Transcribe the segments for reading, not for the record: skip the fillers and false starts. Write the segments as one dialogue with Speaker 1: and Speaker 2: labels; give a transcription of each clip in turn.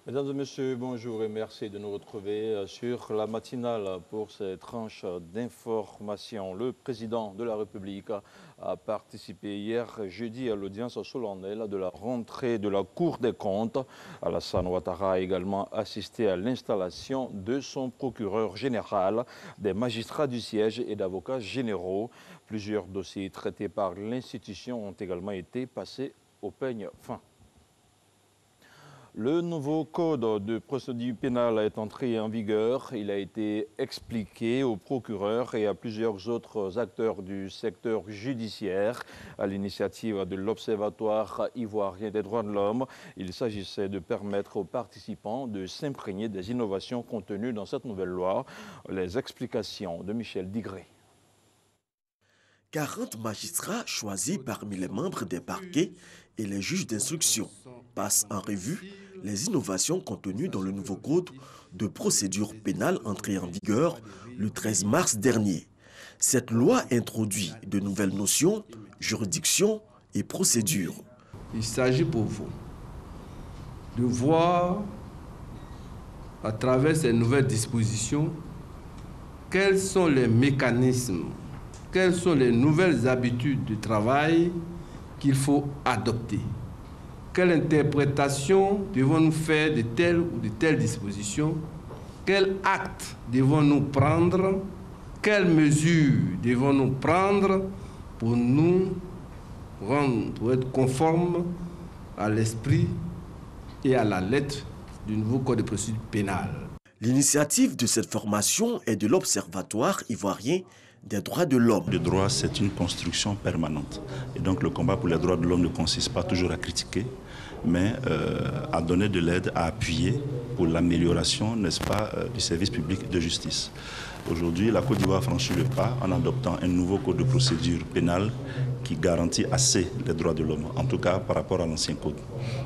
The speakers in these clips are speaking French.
Speaker 1: Mesdames et messieurs, bonjour et merci de nous retrouver sur la matinale pour cette tranche d'information. Le président de la République a participé hier jeudi à l'audience solennelle de la rentrée de la Cour des comptes. Alassane Ouattara a également assisté à l'installation de son procureur général, des magistrats du siège et d'avocats généraux. Plusieurs dossiers traités par l'institution ont également été passés au peigne fin. Le nouveau code de procédure pénale est entré en vigueur. Il a été expliqué au procureur et à plusieurs autres acteurs du secteur judiciaire. À l'initiative de l'Observatoire ivoirien des droits de l'homme, il s'agissait de permettre aux participants de s'imprégner des innovations contenues dans cette nouvelle loi. Les explications de Michel Digré.
Speaker 2: 40 magistrats choisis parmi les membres des parquets et les juges d'instruction passent en revue les innovations contenues dans le nouveau code de procédure pénale entré en vigueur le 13 mars dernier. Cette loi introduit de nouvelles notions, juridiction et procédure.
Speaker 3: Il s'agit pour vous de voir à travers ces nouvelles dispositions quels sont les mécanismes, quelles sont les nouvelles habitudes de travail qu'il faut adopter. Quelle interprétation devons-nous faire de telle ou de telle disposition? Quel acte devons-nous prendre? Quelles mesures devons-nous prendre pour nous rendre, pour être conformes à l'esprit et à la lettre du nouveau code de procédure pénale?
Speaker 2: L'initiative de cette formation est de l'Observatoire ivoirien des droits de l'homme.
Speaker 4: Le droit, c'est une construction permanente. Et donc le combat pour les droits de l'homme ne consiste pas toujours à critiquer, mais à donner de l'aide, à appuyer pour l'amélioration, n'est-ce pas, du service public de justice. Aujourd'hui, la Côte d'Ivoire franchit le pas en adoptant un nouveau code de procédure pénale qui garantit assez les droits de l'homme, en tout cas par rapport à l'ancien code.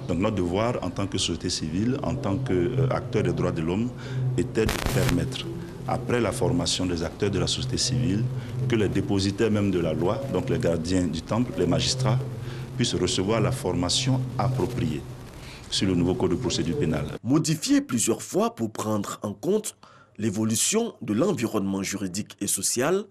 Speaker 4: Donc notre devoir en tant que société civile, en tant qu'acteur des droits de l'homme, était de permettre, après la formation des acteurs de la société civile, que les dépositaires même de la loi, donc les gardiens du temple, les magistrats, puissent recevoir la formation appropriée sur le nouveau code de procédure pénale.
Speaker 2: Modifié plusieurs fois pour prendre en compte l'évolution de l'environnement juridique et social,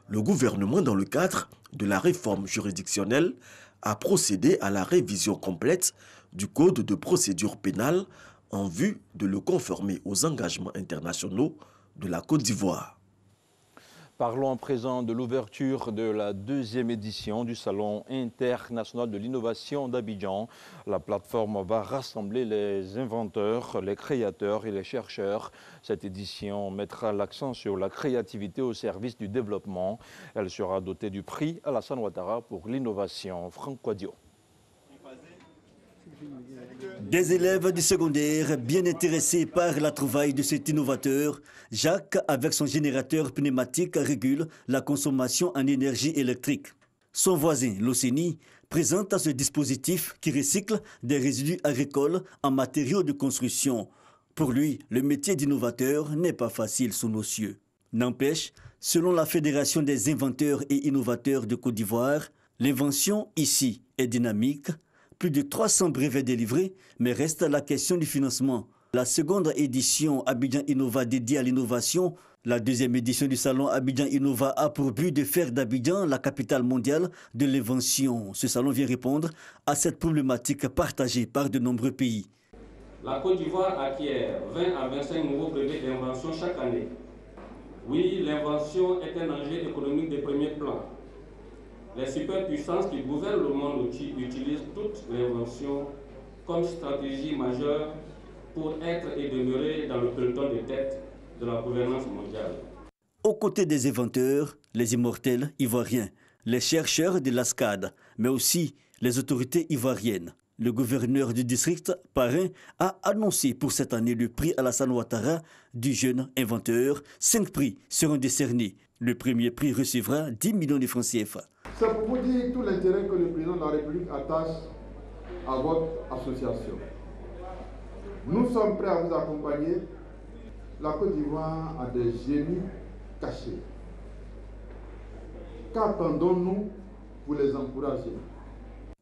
Speaker 2: le gouvernement, dans le cadre de la réforme juridictionnelle, a procédé à la révision complète du code de procédure pénale en vue de le conformer aux engagements internationaux de la Côte d'Ivoire.
Speaker 1: Parlons à présent de l'ouverture de la deuxième édition du Salon international de l'innovation d'Abidjan. La plateforme va rassembler les inventeurs, les créateurs et les chercheurs. Cette édition mettra l'accent sur la créativité au service du développement. Elle sera dotée du prix Alassane Ouattara pour l'innovation. Franck Quadio.
Speaker 5: Des élèves du secondaire bien intéressés par la trouvaille de cet innovateur, Jacques, avec son générateur pneumatique, régule la consommation en énergie électrique. Son voisin, l'Océanie, présente ce dispositif qui recycle des résidus agricoles en matériaux de construction. Pour lui, le métier d'innovateur n'est pas facile sous nos cieux. N'empêche, selon la Fédération des inventeurs et innovateurs de Côte d'Ivoire, l'invention ici est dynamique. Plus de 300 brevets délivrés, mais reste la question du financement. La seconde édition Abidjan Innova dédiée à l'innovation, la deuxième édition du salon Abidjan Innova a pour but de faire d'Abidjan la capitale mondiale de l'invention. Ce salon vient répondre à cette problématique partagée par de nombreux pays.
Speaker 6: La Côte d'Ivoire acquiert 20 à 25 nouveaux brevets d'invention chaque année. Oui, l'invention est un enjeu économique de premier plan. Les superpuissances qui gouvernent le monde utilisent toute l'invention comme stratégie majeure pour être et demeurer dans le peloton de tête de la gouvernance mondiale.
Speaker 5: Aux côtés des inventeurs, les immortels ivoiriens, les chercheurs de l'ASCAD, mais aussi les autorités ivoiriennes. Le gouverneur du district, parrain, a annoncé pour cette année le prix Alassane Ouattara du jeune inventeur. 5 prix seront décernés. Le premier prix recevra 10 millions de francs CFA.
Speaker 7: C'est pour vous dire tout l'intérêt que le président de la République attache à votre association. Nous sommes prêts à vous accompagner. La Côte d'Ivoire a des génies cachés. Qu'attendons-nous pour les encourager?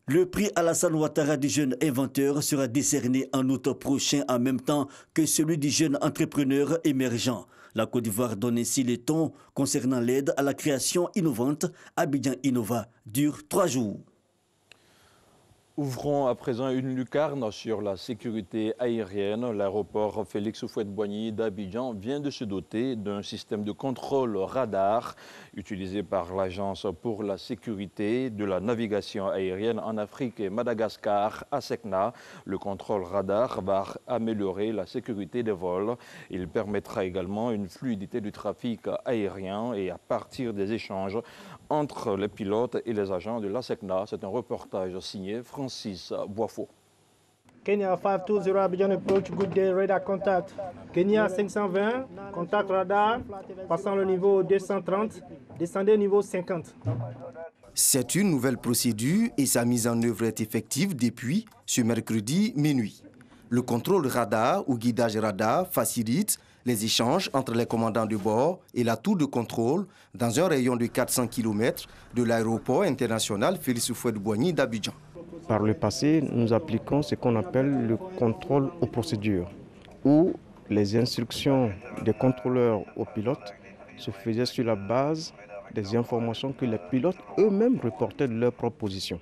Speaker 5: Le prix Alassane Ouattara du jeune inventeur sera décerné en août prochain en même temps que celui du jeune entrepreneur émergent. La Côte d'Ivoire donne ainsi les tons concernant l'aide à la création innovante. Abidjan Innova dure 3 jours.
Speaker 1: Ouvrons à présent une lucarne sur la sécurité aérienne. L'aéroport Félix Houphouët-Boigny d'Abidjan vient de se doter d'un système de contrôle radar utilisé par l'Agence pour la sécurité de la navigation aérienne en Afrique et Madagascar, ASECNA. Le contrôle radar va améliorer la sécurité des vols. Il permettra également une fluidité du trafic aérien et à partir des échanges entre les pilotes et les agents de l'ASECNA. C'est un reportage signé Francis Boifo.
Speaker 8: Kenya 520 Abidjan approach, good day, radar contact. Kenya 520, contact radar, passant le niveau 230, descendez au niveau 50.
Speaker 9: C'est une nouvelle procédure et sa mise en œuvre est effective depuis ce mercredi minuit. Le contrôle radar ou guidage radar facilite les échanges entre les commandants de bord et la tour de contrôle dans un rayon de 400 km de l'aéroport international Félix Houphouët-Boigny d'Abidjan.
Speaker 10: Par le passé, nous appliquons ce qu'on appelle le contrôle aux procédures, où les instructions des contrôleurs aux pilotes se faisaient sur la base des informations que les pilotes eux-mêmes reportaient de leur propre position.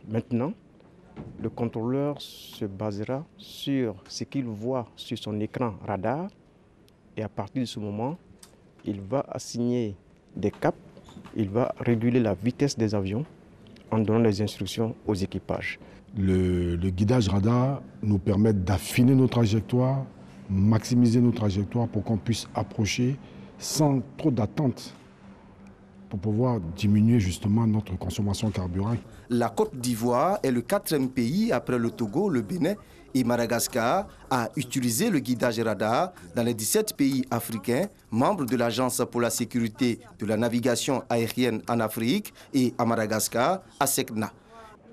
Speaker 10: Maintenant, le contrôleur se basera sur ce qu'il voit sur son écran radar et à partir de ce moment, il va assigner des caps, il va réguler la vitesse des avions en donnant des instructions aux équipages.
Speaker 11: Le guidage radar nous permet d'affiner nos trajectoires, maximiser nos trajectoires pour qu'on puisse approcher sans trop d'attente pour pouvoir diminuer justement notre consommation de carburant.
Speaker 9: La Côte d'Ivoire est le 4e pays après le Togo, le Bénin et Madagascar à utiliser le guidage radar dans les 17 pays africains membres de l'Agence pour la sécurité de la navigation aérienne en Afrique et à Madagascar, ASECNA.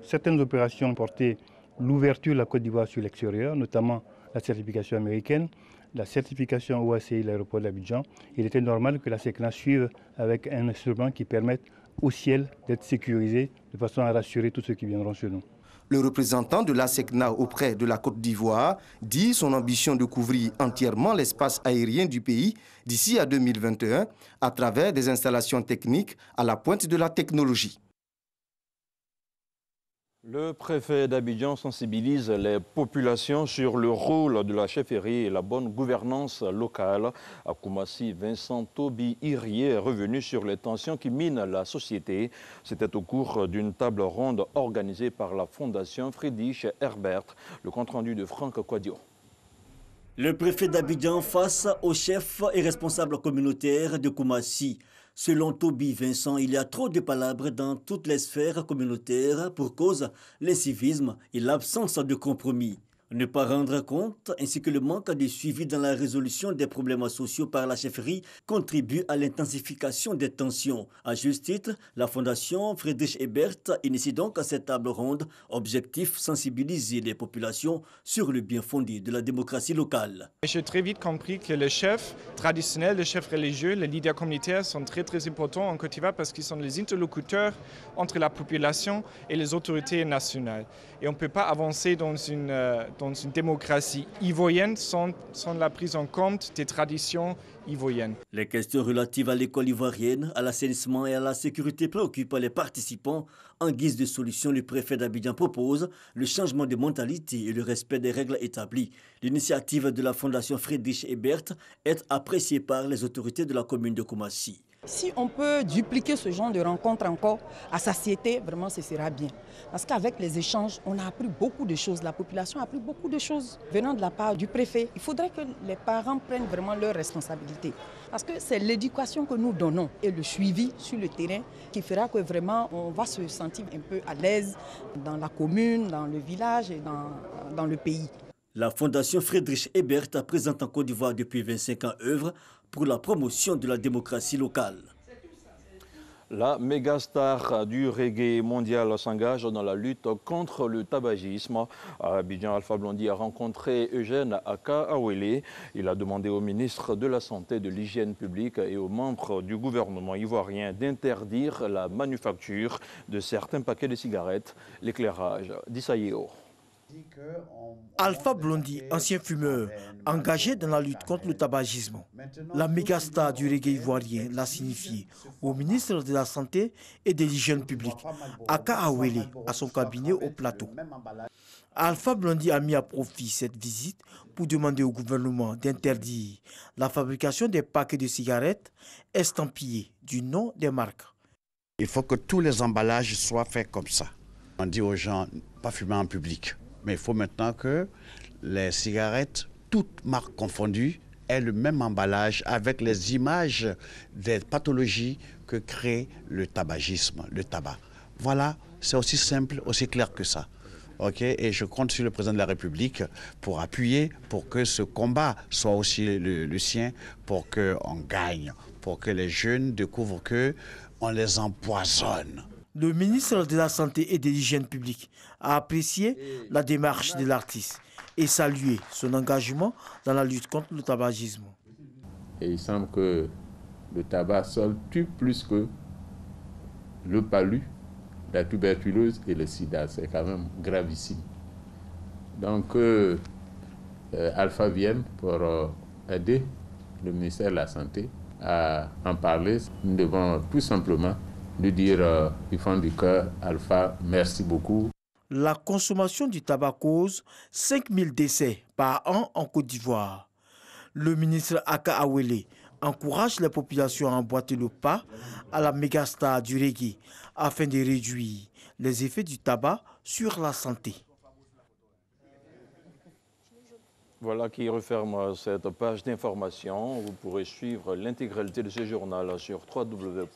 Speaker 8: Certaines opérations portaient l'ouverture de la Côte d'Ivoire sur l'extérieur, notamment la certification américaine, la certification OACI, l'aéroport d'Abidjan. Il était normal que la ASECNA suive avec un instrument qui permette au ciel d'être sécurisé de façon à rassurer tous ceux qui viendront chez nous.
Speaker 9: Le représentant de l'ASECNA auprès de la Côte d'Ivoire dit son ambition de couvrir entièrement l'espace aérien du pays d'ici à 2021 à travers des installations techniques à la pointe de la technologie.
Speaker 1: Le préfet d'Abidjan sensibilise les populations sur le rôle de la chefferie et la bonne gouvernance locale. À Koumassi, Vincent Toby-Irié est revenu sur les tensions qui minent la société. C'était au cours d'une table ronde organisée par la Fondation Friedrich Herbert. Le compte-rendu de Franck Quadio.
Speaker 5: Le préfet d'Abidjan face aux chefs et responsables communautaires de Koumassi. Selon Toby Vincent, il y a trop de palabres dans toutes les sphères communautaires pour cause l'incivisme et l'absence de compromis. Ne pas rendre compte ainsi que le manque de suivi dans la résolution des problèmes sociaux par la chefferie contribue à l'intensification des tensions. À juste titre, la Fondation Friedrich Herbert initie donc à cette table ronde, objectif sensibiliser les populations sur le bien fondé de la démocratie locale.
Speaker 12: J'ai très vite compris que les chefs traditionnels, les chefs religieux, les leaders communautaires sont très importants en Côte d'Ivoire parce qu'ils sont les interlocuteurs entre la population et les autorités nationales. Et on ne peut pas avancer dans une démocratie ivoirienne sans la prise en compte des traditions ivoiriennes.
Speaker 5: Les questions relatives à l'école ivoirienne, à l'assainissement et à la sécurité préoccupent les participants. En guise de solution, le préfet d'Abidjan propose le changement de mentalité et le respect des règles établies. L'initiative de la Fondation Friedrich Herbert est appréciée par les autorités de la commune de Koumassi.
Speaker 13: Si on peut dupliquer ce genre de rencontres encore à satiété, vraiment ce sera bien. Parce qu'avec les échanges, on a appris beaucoup de choses. La population a appris beaucoup de choses venant de la part du préfet. Il faudrait que les parents prennent vraiment leurs responsabilités. Parce que c'est l'éducation que nous donnons et le suivi sur le terrain qui fera que vraiment on va se sentir un peu à l'aise dans la commune, dans le village et dans le pays.
Speaker 5: La Fondation Friedrich Herbert présente en Côte d'Ivoire depuis 25 ans œuvre pour la promotion de la démocratie locale.
Speaker 1: La mégastar du reggae mondial s'engage dans la lutte contre le tabagisme. À Abidjan, Alpha Blondy a rencontré Eugène Aka Awele. Il a demandé au ministre de la Santé et de l'Hygiène publique et aux membres du gouvernement ivoirien d'interdire la manufacture de certains paquets de cigarettes. L'éclairage d'Issaïo.
Speaker 14: Alpha Blondy, ancien fumeur, engagé dans la lutte contre le tabagisme. La mégastar du reggae ivoirien l'a signifié au ministre de la Santé et de l'Hygiène publique, Aka Awele, à son cabinet au plateau. Alpha Blondy a mis à profit cette visite pour demander au gouvernement d'interdire la fabrication des paquets de cigarettes estampillés du nom des marques.
Speaker 15: Il faut que tous les emballages soient faits comme ça. On dit aux gens, pas fumer en public. Mais il faut maintenant que les cigarettes, toutes marques confondues, aient le même emballage avec les images des pathologies que crée le tabagisme, le tabac. Voilà, c'est aussi simple, aussi clair que ça. Okay? Et je compte sur le président de la République pour appuyer, pour que ce combat soit aussi le sien, pour qu'on gagne, pour que les jeunes découvrent qu'on les empoisonne.
Speaker 14: Le ministre de la Santé et de l'Hygiène publique a apprécié la démarche de l'artiste et salué son engagement dans la lutte contre le tabagisme.
Speaker 16: Et il semble que le tabac seul tue plus que le palu, la tuberculose et le sida. C'est quand même gravissime. Donc, Alpha vient pour aider le ministère de la Santé à en parler. Nous devons tout simplement lui dire du fond du cœur, Alpha, merci beaucoup.
Speaker 14: La consommation du tabac cause 5000 décès par an en Côte d'Ivoire. Le ministre Aka Awele encourage les populations à emboîter le pas à la mégastar du reggae afin de réduire les effets du tabac sur la santé.
Speaker 1: Voilà qui referme cette page d'information. Vous pourrez suivre l'intégralité de ce journal sur www.rti.ci.